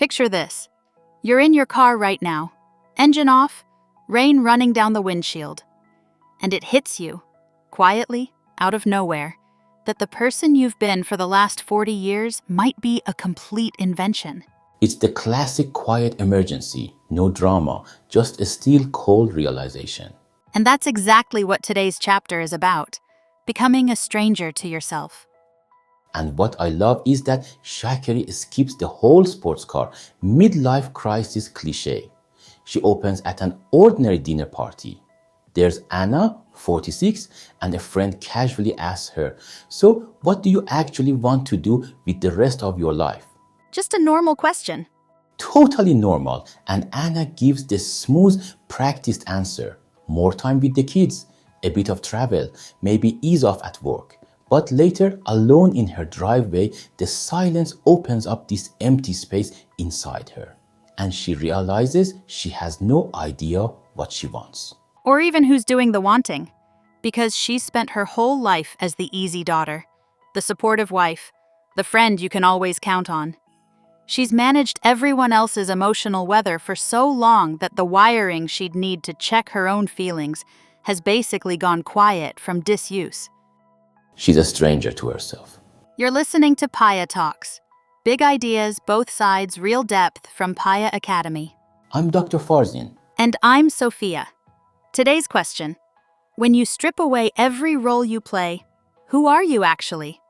Picture this. You're in your car right now, engine off, rain running down the windshield. And it hits you, quietly, out of nowhere, that the person you've been for the last 40 years might be a complete invention. It's the classic quiet emergency, no drama, just a still cold realization. And that's exactly what today's chapter is about, becoming a stranger to yourself. And what I love is that Shakari skips the whole sports car midlife crisis cliche. She opens at an ordinary dinner party. There's Anna, 46, and a friend casually asks her, "So, what do you actually want to do with the rest of your life?" Just a normal question. Totally normal, and Anna gives the smooth, practiced answer. More time with the kids, a bit of travel, maybe ease off at work. But later, alone in her driveway, the silence opens up this empty space inside her. And she realizes she has no idea what she wants. Or even who's doing the wanting, because she's spent her whole life as the easy daughter, the supportive wife, the friend you can always count on. She's managed everyone else's emotional weather for so long that the wiring she'd need to check her own feelings has basically gone quiet from disuse. She's a stranger to herself. You're listening to Paya Talks. Big ideas, both sides, real depth from Paya Academy. I'm Dr. Farzin. And I'm Sophia. Today's question: when you strip away every role you play, who are you actually?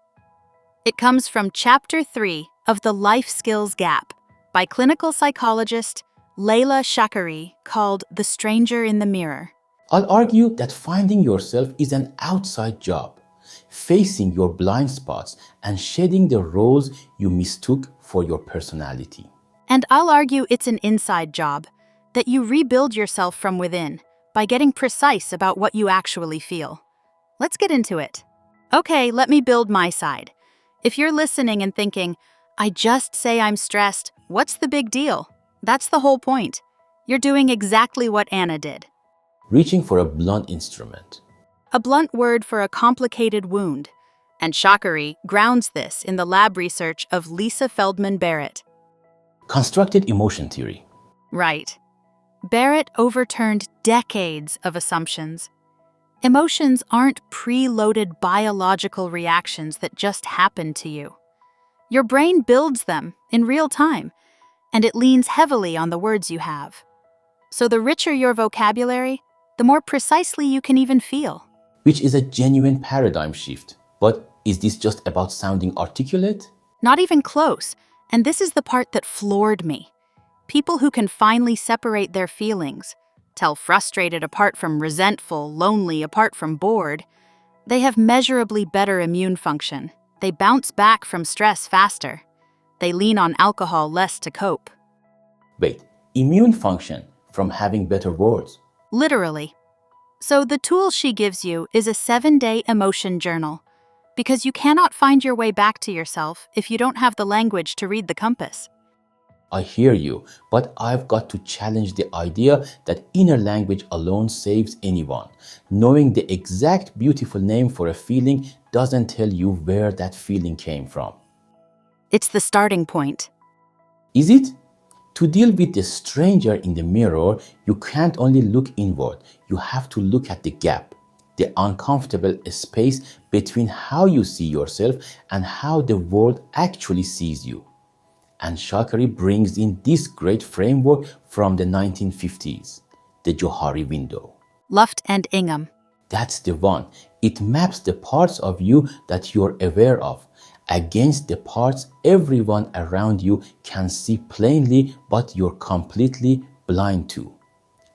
It comes from Chapter 3 of The Life Skills Gap by clinical psychologist Layla Shakari, called The Stranger in the Mirror. I'll argue that finding yourself is an outside job, facing your blind spots and shedding the roles you mistook for your personality. And I'll argue it's an inside job, that you rebuild yourself from within by getting precise about what you actually feel. Let's get into it. Okay, let me build my side. If you're listening and thinking, I just say I'm stressed, what's the big deal? That's the whole point. You're doing exactly what Anna did. Reaching for a blunt instrument. A blunt word for a complicated wound. And Shakari grounds this in the lab research of Lisa Feldman Barrett. Constructed emotion theory. Right. Barrett overturned decades of assumptions. Emotions aren't preloaded biological reactions that just happen to you. Your brain builds them in real time, and it leans heavily on the words you have. So the richer your vocabulary, the more precisely you can even feel. Which is a genuine paradigm shift. But is this just about sounding articulate? Not even close, and this is the part that floored me. People who can finally separate their feelings, tell frustrated apart from resentful, lonely apart from bored, they have measurably better immune function. They bounce back from stress faster. They lean on alcohol less to cope. Wait, immune function from having better words? Literally. So the tool she gives you is a 7-day emotion journal, because you cannot find your way back to yourself if you don't have the language to read the compass. I hear you, but I've got to challenge the idea that inner language alone saves anyone. Knowing the exact beautiful name for a feeling doesn't tell you where that feeling came from. It's the starting point. Is it? To deal with the stranger in the mirror, you can't only look inward, you have to look at the gap, the uncomfortable space between how you see yourself and how the world actually sees you. And Shakari brings in this great framework from the 1950s, the Johari Window. Luft and Ingham. That's the one. It maps the parts of you that you're aware of against the parts everyone around you can see plainly but you're completely blind to.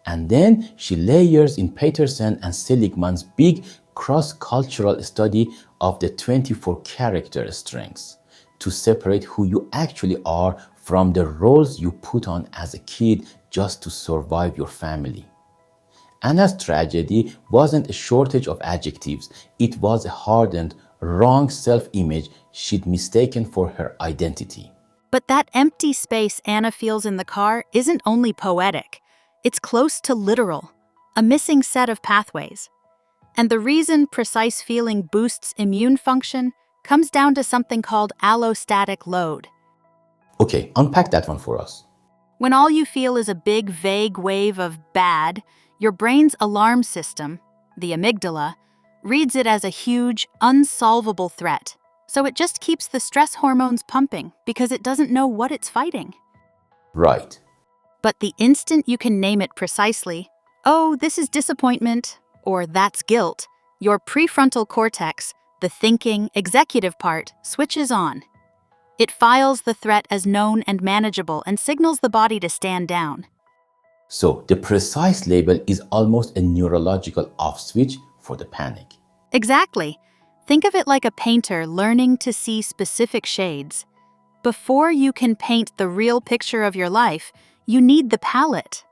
And then she layers in Peterson and Seligman's big cross-cultural study of the 24 character strengths to separate who you actually are from the roles you put on as a kid just to survive your family. Anna's tragedy wasn't a shortage of adjectives, it was a hardened, wrong self-image she'd mistaken for her identity. But that empty space Anna feels in the car isn't only poetic, it's close to literal, a missing set of pathways. And the reason precise feeling boosts immune function comes down to something called allostatic load. Okay, unpack that one for us. When all you feel is a big, vague wave of bad, your brain's alarm system, the amygdala, reads it as a huge, unsolvable threat. So it just keeps the stress hormones pumping because it doesn't know what it's fighting. Right. But the instant you can name it precisely, oh, this is disappointment, or that's guilt, your prefrontal cortex, the thinking, executive part, switches on. It files the threat as known and manageable and signals the body to stand down. So the precise label is almost a neurological off switch for the panic. Exactly. Think of it like a painter learning to see specific shades. Before you can paint the real picture of your life, you need the palette.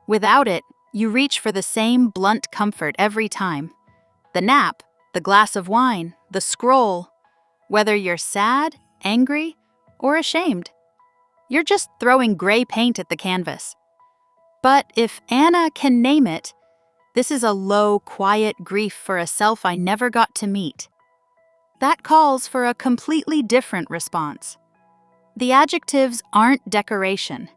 Without it, you reach for the same blunt comfort every time. The nap, the glass of wine, the scroll. Whether you're sad, angry, or ashamed, you're just throwing gray paint at the canvas. But if Anna can name it, this is a low, quiet grief for a self I never got to meet. That calls for a completely different response. The adjectives aren't decoration.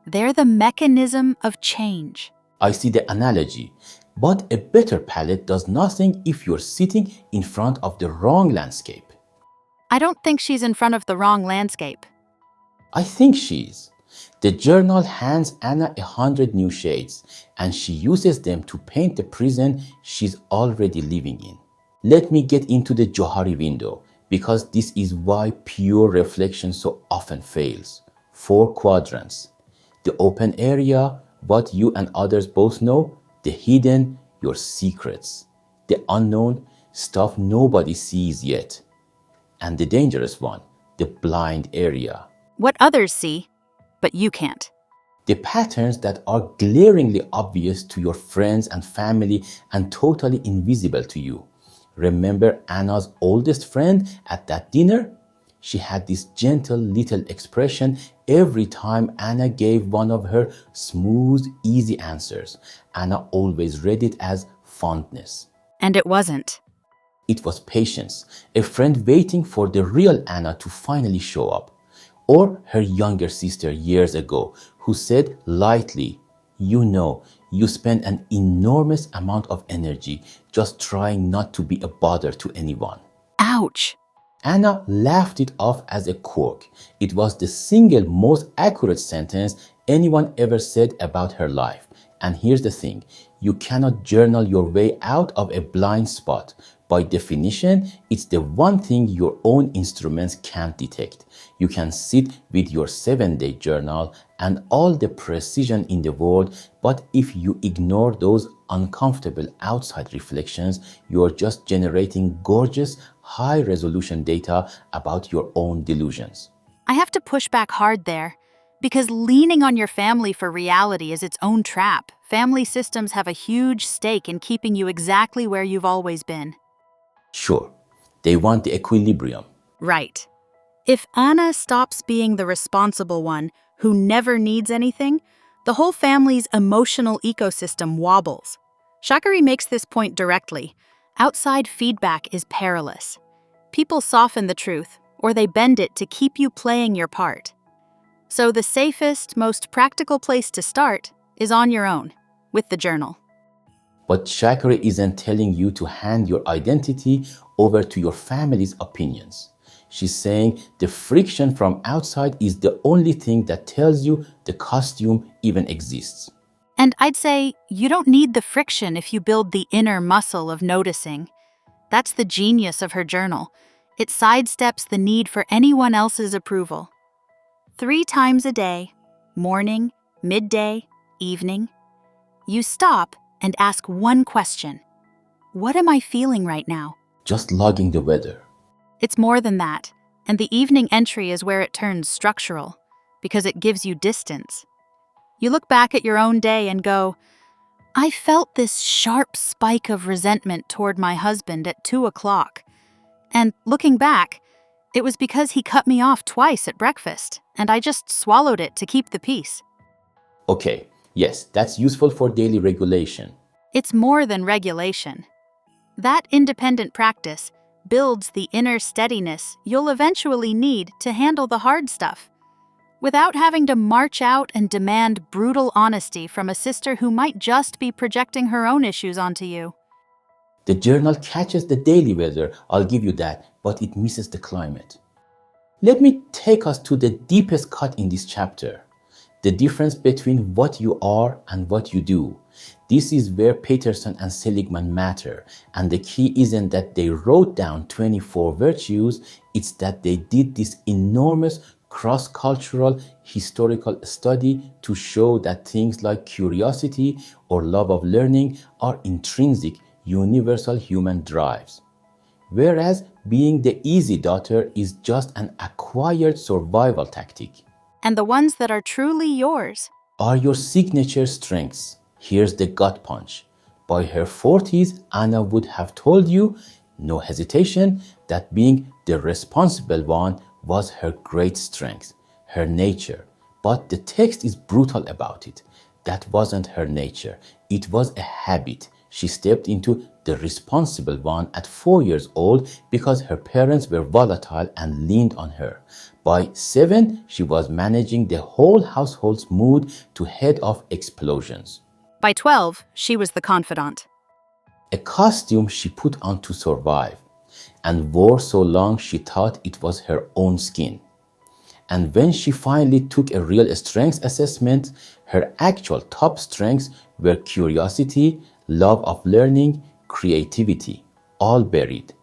They're the mechanism of change. I see the analogy, but a better palette does nothing if you're sitting in front of the wrong landscape. I don't think she's in front of the wrong landscape. I think she is. The journal hands Anna 100 new shades, and she uses them to paint the prison she's already living in. Let me get into the Johari window, because this is why pure reflection so often fails. 4 quadrants. The open area, what you and others both know. The hidden, your secrets. The unknown, stuff nobody sees yet. And the dangerous one, the blind area. What others see, but you can't. The patterns that are glaringly obvious to your friends and family and totally invisible to you. Remember Anna's oldest friend at that dinner? She had this gentle little expression every time Anna gave one of her smooth, easy answers. Anna always read it as fondness. And it wasn't. It was patience, a friend waiting for the real Anna to finally show up. Or her younger sister years ago, who said lightly, "You know, you spend an enormous amount of energy just trying not to be a bother to anyone." Ouch. Anna laughed it off as a quirk. It was the single most accurate sentence anyone ever said about her life. And here's the thing, you cannot journal your way out of a blind spot. By definition, it's the one thing your own instruments can't detect. You can sit with your 7-day journal and all the precision in the world, but if you ignore those uncomfortable outside reflections, you're just generating gorgeous, high-resolution data about your own delusions. I have to push back hard there, because leaning on your family for reality is its own trap. Family systems have a huge stake in keeping you exactly where you've always been. Sure, they want the equilibrium. Right. If Anna stops being the responsible one who never needs anything, the whole family's emotional ecosystem wobbles. Johari makes this point directly. Outside feedback is perilous. People soften the truth, or they bend it to keep you playing your part. So the safest, most practical place to start is on your own, with the journal. But Johari isn't telling you to hand your identity over to your family's opinions. She's saying the friction from outside is the only thing that tells you the costume even exists. And I'd say you don't need the friction if you build the inner muscle of noticing. That's the genius of her journal. It sidesteps the need for anyone else's approval. 3 times a day, morning, midday, evening, you stop and ask one question. What am I feeling right now? Just logging the weather. It's more than that, and the evening entry is where it turns structural, because it gives you distance. You look back at your own day and go, I felt this sharp spike of resentment toward my husband at 2 o'clock. And looking back, it was because he cut me off twice at breakfast, and I just swallowed it to keep the peace. Okay, yes, that's useful for daily regulation. It's more than regulation. That independent practice builds the inner steadiness you'll eventually need to handle the hard stuff. without having to march out and demand brutal honesty from a sister who might just be projecting her own issues onto you. The journal catches the daily weather, I'll give you that, but it misses the climate. Let me take us to the deepest cut in this chapter, the difference between what you are and what you do. This is where Peterson and Seligman matter, and the key isn't that they wrote down 24 virtues, it's that they did this enormous cross-cultural historical study to show that things like curiosity or love of learning are intrinsic, universal human drives. Whereas being the easy daughter is just an acquired survival tactic. And the ones that are truly yours Are your signature strengths. Here's the gut punch. By her 40s, Anna would have told you, no hesitation, that being the responsible one was her great strength, her nature. But the text is brutal about it. That wasn't her nature. It was a habit. She stepped into the responsible one at 4 years old because her parents were volatile and leaned on her. By 7, she was managing the whole household's mood to head off explosions. By 12, she was the confidant. A costume she put on to survive, and wore so long she thought it was her own skin. And when she finally took a real strengths assessment, her actual top strengths were curiosity, love of learning, creativity, all buried.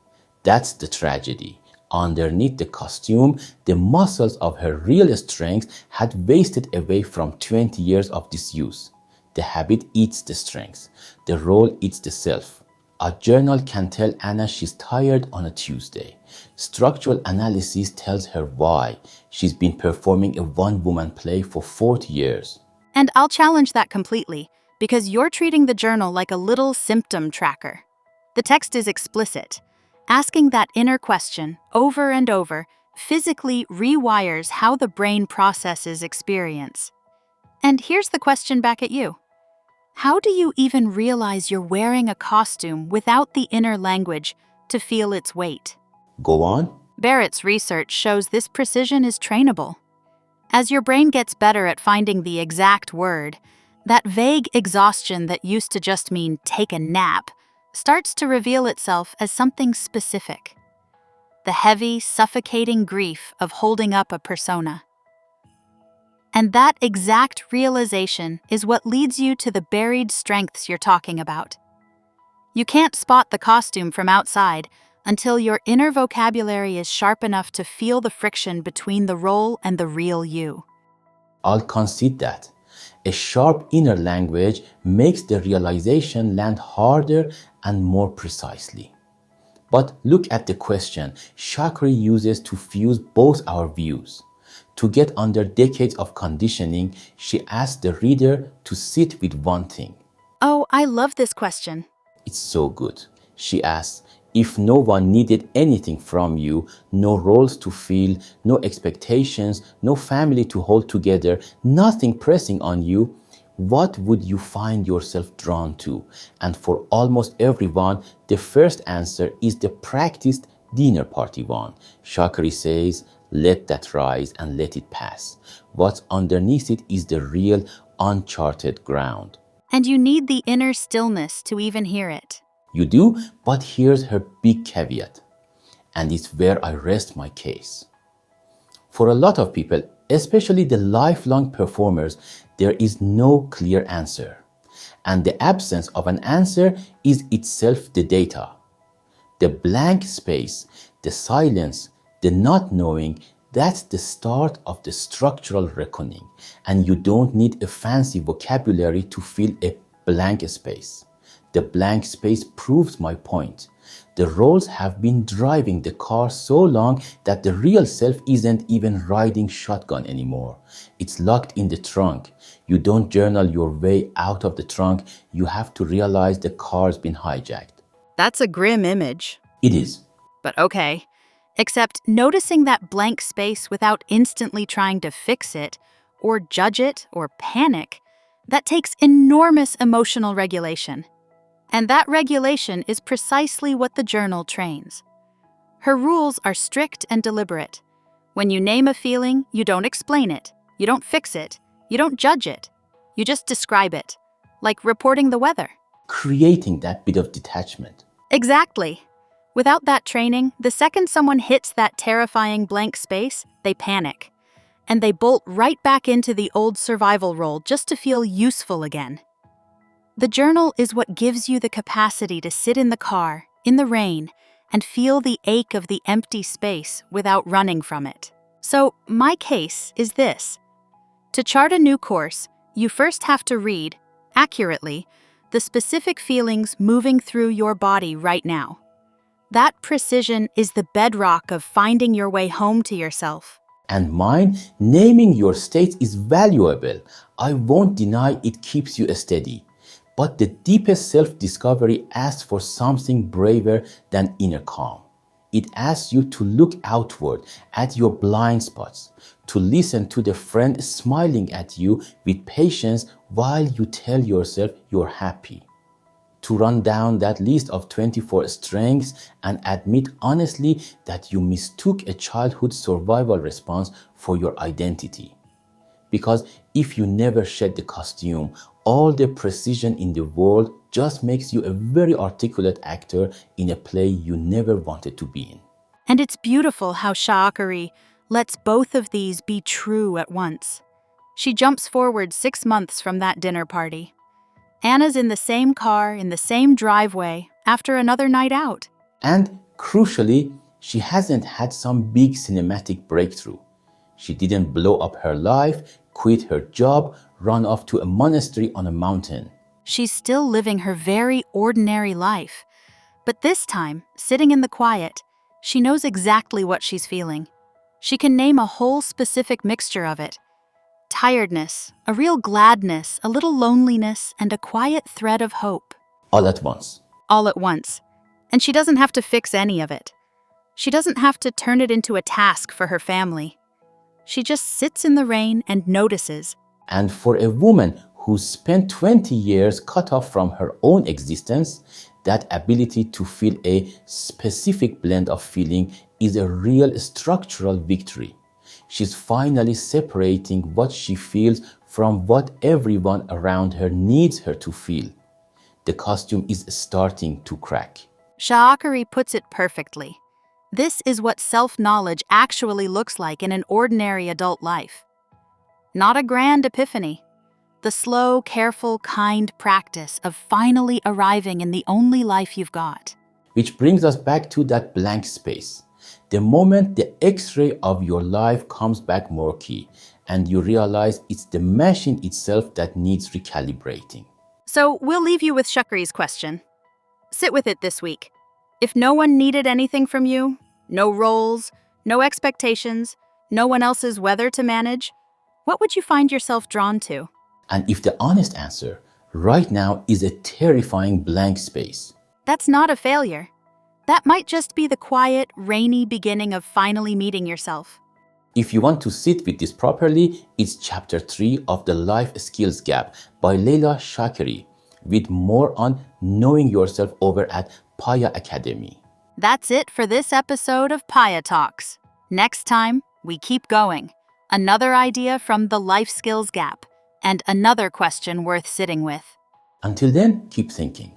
That's the tragedy. Underneath the costume, the muscles of her real strength had wasted away from 20 years of disuse. The habit eats the strength. The role eats the self. A journal can tell Anna she's tired on a Tuesday. Structural analysis tells her why. She's been performing a one-woman play for 40 years. And I'll challenge that completely, because you're treating the journal like a little symptom tracker. The text is explicit. Asking that inner question over and over physically rewires how the brain processes experience. And here's the question back at you. How do you even realize you're wearing a costume without the inner language to feel its weight? Go on. Barrett's research shows this precision is trainable. As your brain gets better at finding the exact word, that vague exhaustion that used to just mean take a nap starts to reveal itself as something specific. The heavy, suffocating grief of holding up a persona. And that exact realization is what leads you to the buried strengths you're talking about. You can't spot the costume from outside until your inner vocabulary is sharp enough to feel the friction between the role and the real you. I'll concede that. A sharp inner language makes the realization land harder and more precisely. But look at the question Johari uses to fuse both our views. To get under decades of conditioning, she asks the reader to sit with one thing. Oh, I love this question. It's so good. She asks, if no one needed anything from you, no roles to fill, no expectations, no family to hold together, nothing pressing on you, what would you find yourself drawn to? And for almost everyone, the first answer is the practiced dinner party one. Johari says, let that rise and let it pass. What's underneath it is the real, uncharted ground. And you need the inner stillness to even hear it. You do, but here's her big caveat. And it's where I rest my case. For a lot of people, especially the lifelong performers, there is no clear answer. And the absence of an answer is itself the data. The blank space, the silence, the not knowing, that's the start of the structural reckoning. And you don't need a fancy vocabulary to fill a blank space. The blank space proves my point. The roles have been driving the car so long that the real self isn't even riding shotgun anymore. It's locked in the trunk. You don't journal your way out of the trunk. You have to realize the car's been hijacked. That's a grim image. It is. But okay. Except noticing that blank space without instantly trying to fix it, or judge it, or panic, that takes enormous emotional regulation. And that regulation is precisely what the journal trains. Her rules are strict and deliberate. When you name a feeling, you don't explain it. You don't fix it. You don't judge it. You just describe it, like reporting the weather. Creating that bit of detachment. Exactly. Without that training, the second someone hits that terrifying blank space, they panic. And they bolt right back into the old survival role just to feel useful again. The journal is what gives you the capacity to sit in the car, in the rain, and feel the ache of the empty space without running from it. So, my case is this. To chart a new course, you first have to read, accurately, the specific feelings moving through your body right now. That precision is the bedrock of finding your way home to yourself. And mine, naming your state is valuable. I won't deny it keeps you steady. But the deepest self-discovery asks for something braver than inner calm. It asks you to look outward at your blind spots, to listen to the friend smiling at you with patience while you tell yourself you're happy, to run down that list of 24 strengths and admit honestly that you mistook a childhood survival response for your identity. Because if you never shed the costume, all the precision in the world just makes you a very articulate actor in a play you never wanted to be in. And it's beautiful how Shaakari lets both of these be true at once. She jumps forward 6 months from that dinner party. Anna's in the same car, in the same driveway, after another night out. And crucially, she hasn't had some big cinematic breakthrough. She didn't blow up her life, quit her job, run off to a monastery on a mountain. She's still living her very ordinary life. But this time, sitting in the quiet, she knows exactly what she's feeling. She can name a whole specific mixture of it. Tiredness, a real gladness, a little loneliness, and a quiet thread of hope. All at once. All at once. And she doesn't have to fix any of it. She doesn't have to turn it into a task for her family. She just sits in the rain and notices. And for a woman who spent 20 years cut off from her own existence, that ability to feel a specific blend of feeling is a real structural victory. She's finally separating what she feels from what everyone around her needs her to feel. The costume is starting to crack. Shaakari puts it perfectly. This is what self-knowledge actually looks like in an ordinary adult life. Not a grand epiphany. The slow, careful, kind practice of finally arriving in the only life you've got. Which brings us back to that blank space. The moment the X-ray of your life comes back murky and you realize it's the machine itself that needs recalibrating. So we'll leave you with Shakri's question. Sit with it this week. If no one needed anything from you, no roles, no expectations, no one else's weather to manage, what would you find yourself drawn to? And if the honest answer right now is a terrifying blank space, that's not a failure. That might just be the quiet, rainy beginning of finally meeting yourself. if you want to sit with this properly, it's chapter 3 of the Life Skills Gap by Leila Shakiri, with more on knowing yourself over at Paya Academy. That's it for this episode of Paya Talks. Next time, we keep going. Another idea from the Life Skills Gap, and another question worth sitting with. Until then, keep thinking.